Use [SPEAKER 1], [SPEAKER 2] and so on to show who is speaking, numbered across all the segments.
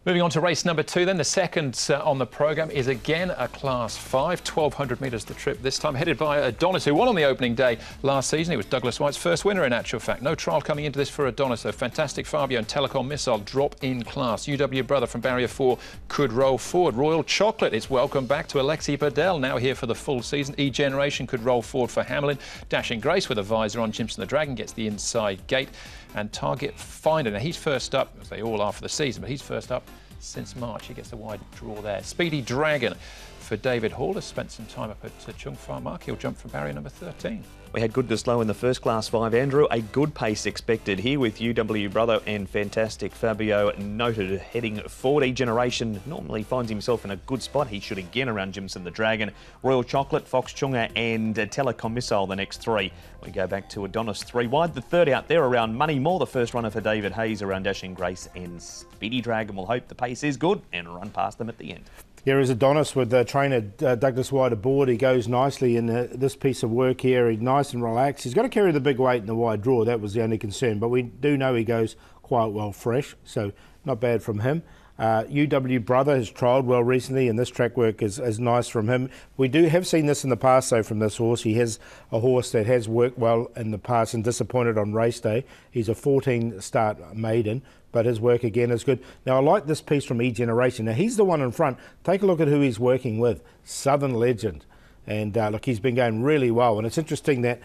[SPEAKER 1] Moving on to race number 2 then. The second on the programme is again a Class 5, 1,200 metres the trip this time, headed by Adonis, who won on the opening day last season. He was Douglas White's first winner in actual fact. No trial coming into this for Adonis though. Fantastic Fabio and Telecom Missile drop in class. UW Brother from Barrier 4 could roll forward. Royal Chocolate is welcome back to Alexi Bedell, now here for the full season. E-Generation could roll forward for Hamelin. Dashing Grace with a visor on. Jimson the Dragon gets the inside gate. And Target Finder, now he's first up, as they all are for the season, but he's first up since March. He gets a wide draw there. Speedy Dragon for David Hall has spent some time up at Chung Far Mark. He'll jump from barrier number 13.
[SPEAKER 2] We had good to slow in the first Class 5, Andrew. A good pace expected here with UW Brother and Fantastic Fabio noted heading forward. E-Generation normally finds himself in a good spot. He should again around Jimson the Dragon. Royal Chocolate, Fox Chunga and Telecom Missile the next three. We go back to Adonis 3 wide. The third out there around Money More, the first runner for David Hayes around Dashing Grace and Speedy Dragon. We'll hope the pace is good and run past them at the end.
[SPEAKER 3] Here is Adonis with trainer Douglas White aboard. He goes nicely in this piece of work here. He's nice and relaxed. He's got to carry the big weight in the wide draw. That was the only concern. But we do know he goes quite well fresh, so not bad from him. UW Brother has trialled well recently, and this track work is nice from him. We have seen this in the past, though, from this horse. He has a horse that has worked well in the past and disappointed on race day. He's a 14-start maiden, but his work again is good. Now, I like this piece from E-Generation. Now, he's the one in front. Take a look at who he's working with. Southern Legend. And look, he's been going really well. And it's interesting that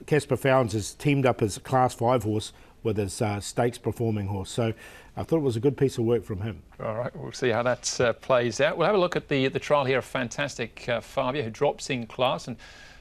[SPEAKER 3] Casper Founds has teamed up his Class 5 horse with his stakes performing horse. So I thought it was a good piece of work from him.
[SPEAKER 1] All right, we'll see how that plays out. We'll have a look at the trial here of Fantastic Fabio, who drops in class. And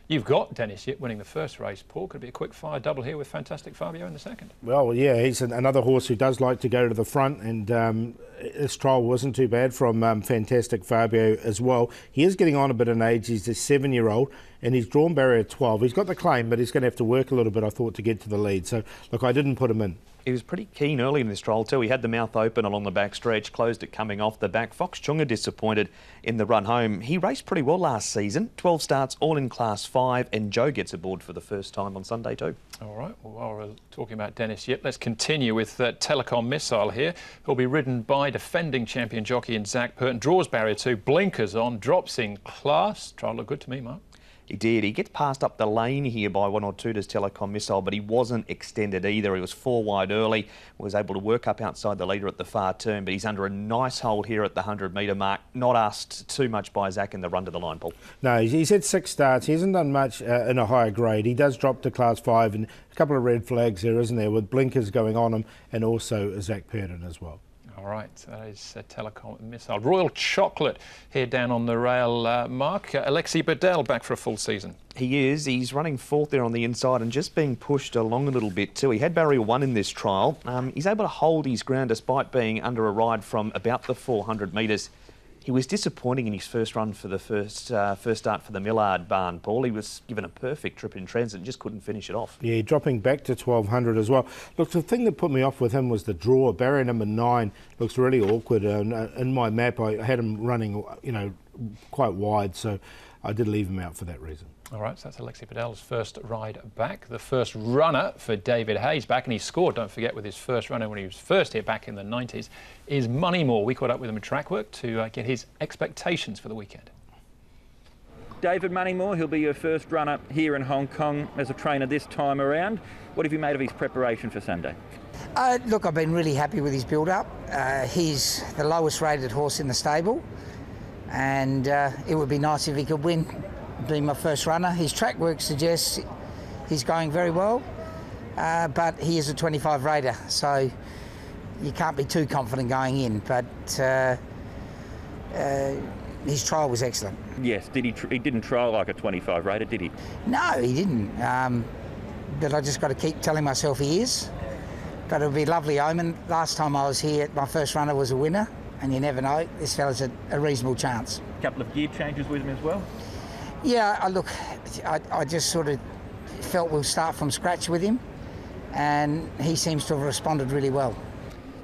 [SPEAKER 1] you've got Dennis Yip winning the first race, Paul. Could it be a quick fire double here with Fantastic Fabio in the second?
[SPEAKER 3] Well, yeah, he's another horse who does like to go to the front, and this trial wasn't too bad from Fantastic Fabio as well. He is getting on a bit in age. He's a 7-year-old, and he's drawn barrier 12. He's got the claim, but he's going to have to work a little bit, I thought, to get to the lead. So, look, I didn't put him in.
[SPEAKER 2] He was pretty keen early in this trial too. He had the mouth open along the back stretch, closed it coming off the back. Fox Chunga disappointed in the run home. He raced pretty well last season. 12 starts, all in Class 5, and Joe gets aboard for the first time on Sunday too. All
[SPEAKER 1] right, well, while we're talking about Dennis Yip, let's continue with Telecom Missile here, who'll be ridden by defending champion jockey in Zach Purton. Draws barrier 2, blinkers on, drops in class. Trial looked good to me, Mark.
[SPEAKER 2] He did. He gets passed up the lane here by 1 or 2 to Telecom Missile, but he wasn't extended either. He was 4 wide early, was able to work up outside the leader at the far turn, but he's under a nice hold here at the 100-metre mark. Not asked too much by Zach in the run to the line, Paul.
[SPEAKER 3] No, he's had 6 starts. He hasn't done much in a higher grade. He does drop to Class 5, and a couple of red flags there, isn't there, with blinkers going on him, and also Zach Purton as well.
[SPEAKER 1] All right, so that is Telecom Missile. Royal Chocolate here down on the rail, Mark. Alexi Bedell back for a full season.
[SPEAKER 2] He is. He's running 4th there on the inside and just being pushed along a little bit too. He had barrier 1 in this trial. He's able to hold his ground despite being under a ride from about the 400 metres. He was disappointing in his first run for the first start for the Millard barn, Paul. He was given a perfect trip in transit and just couldn't finish it off. Yeah,
[SPEAKER 3] dropping back to 1200 as well. Look, the thing that put me off with him was the draw. Barrier number 9 looks really awkward. In my map, I had him running, quite wide, so I did leave him out for that reason.
[SPEAKER 1] All right, so that's Alexi Bedell's first ride back. The first runner for David Hayes back, and he scored, don't forget, with his first runner when he was first here back in the 90s, is Moneymore. We caught up with him in track work to get his expectations for the weekend.
[SPEAKER 4] David Moneymore, he'll be your first runner here in Hong Kong as a trainer this time around. What have you made of his preparation for Sunday?
[SPEAKER 5] Look, I've been really happy with his build-up. He's the lowest rated horse in the stable, and it would be nice if he could win. Being my first runner. His track work suggests he's going very well, but he is a 25 rater, so you can't be too confident going in, but his trial was excellent.
[SPEAKER 4] Yes, he didn't trial like a 25 rater, did he?
[SPEAKER 5] No, he didn't, but I just got to keep telling myself he is, but it'll be a lovely omen. Last time I was here, my first runner was a winner, and you never know, this fella's a reasonable chance.
[SPEAKER 4] A couple of gear changes with him as well?
[SPEAKER 5] Yeah, look, I just sort of felt we'll start from scratch with him, and he seems to have responded really well.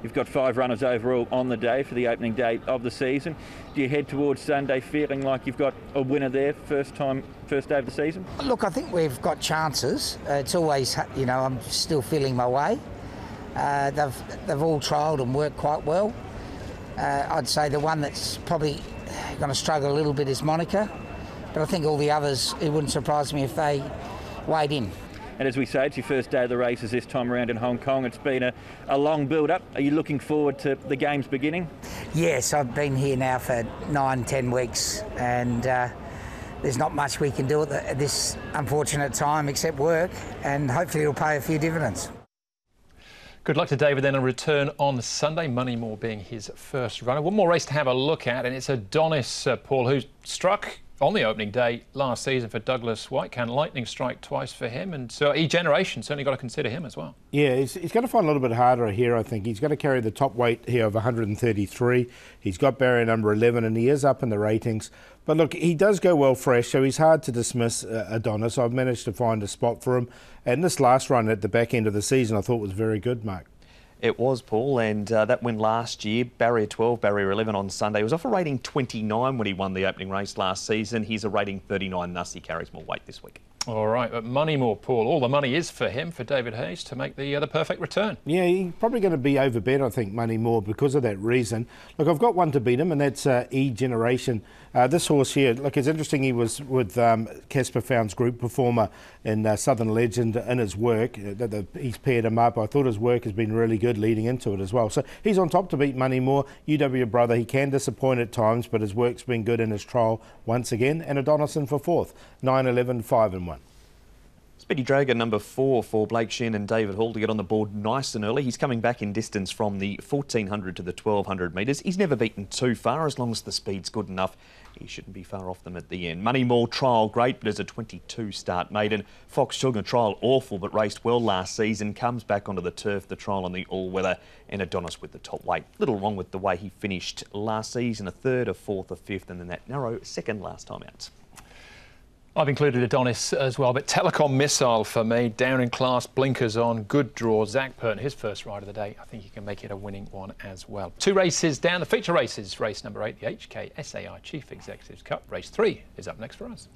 [SPEAKER 4] You've got 5 runners overall on the day for the opening day of the season. Do you head towards Sunday feeling like you've got a winner there first day of the season?
[SPEAKER 5] Look, I think we've got chances. It's always, I'm still feeling my way. They've all trialled and worked quite well. I'd say the one that's probably going to struggle a little bit is Monica, but I think all the others, it wouldn't surprise me if they weighed in.
[SPEAKER 4] And as we say, it's your first day of the races this time around in Hong Kong. It's been a long build-up. Are you looking forward to the games beginning?
[SPEAKER 5] Yes, I've been here now for 9-10 weeks, and there's not much we can do at this unfortunate time except work, and hopefully it'll pay a few dividends.
[SPEAKER 1] Good luck to David then, a return on Sunday, Moneymore being his first runner. One more race to have a look at, and it's Adonis, Paul, who struck on the opening day last season for Douglas White. Can lightning strike twice for him? And so E-Generation, certainly got to consider him as well. Yeah,
[SPEAKER 3] he's going to find a little bit harder here, I think. He's going to carry the top weight here of 133. He's got barrier number 11, and he is up in the ratings. But look, he does go well fresh, so he's hard to dismiss Adonis. I've managed to find a spot for him. And this last run at the back end of the season I thought was very good, Mark.
[SPEAKER 2] It was, Paul, and that win last year, barrier 12, barrier 11 on Sunday. He was off a rating 29 when he won the opening race last season. He's a rating 39, thus he carries more weight this week.
[SPEAKER 1] All right, but Moneymore, Paul, all the money is for him, for David Hayes, to make the perfect return.
[SPEAKER 3] Yeah, he's probably going to be overbet, I think, Moneymore, because of that reason. Look, I've got one to beat him, and that's E-Generation. This horse here, look, it's interesting. He was with Casper Found's group performer in Southern Legend in his work. He's paired him up. I thought his work has been really good leading into it as well. So he's on top to beat Moneymore. UW Brother, he can disappoint at times, but his work's been good in his trial once again. And Adonis for fourth, 9-11, 5-1.
[SPEAKER 2] Speedy Dragon number 4 for Blake Shen and David Hall to get on the board nice and early. He's coming back in distance from the 1400 to the 1200 metres. He's never beaten too far. As long as the speed's good enough, he shouldn't be far off them at the end. Moneymore trial great, but as a 22 start maiden. Fox Sugar trial awful, but raced well last season. Comes back onto the turf, the trial on the all-weather, and Adonis with the top weight. Little wrong with the way he finished last season, a third, a fourth, a fifth, and then that narrow second last time out.
[SPEAKER 1] I've included Adonis as well, but Telecom Missile for me, down in class, blinkers on, good draw. Zach Pern, his first ride of the day. I think he can make it a winning one as well. 2 races down, the feature races. Race number 8, the HKSAI Chief Executives Cup. Race 3 is up next for us.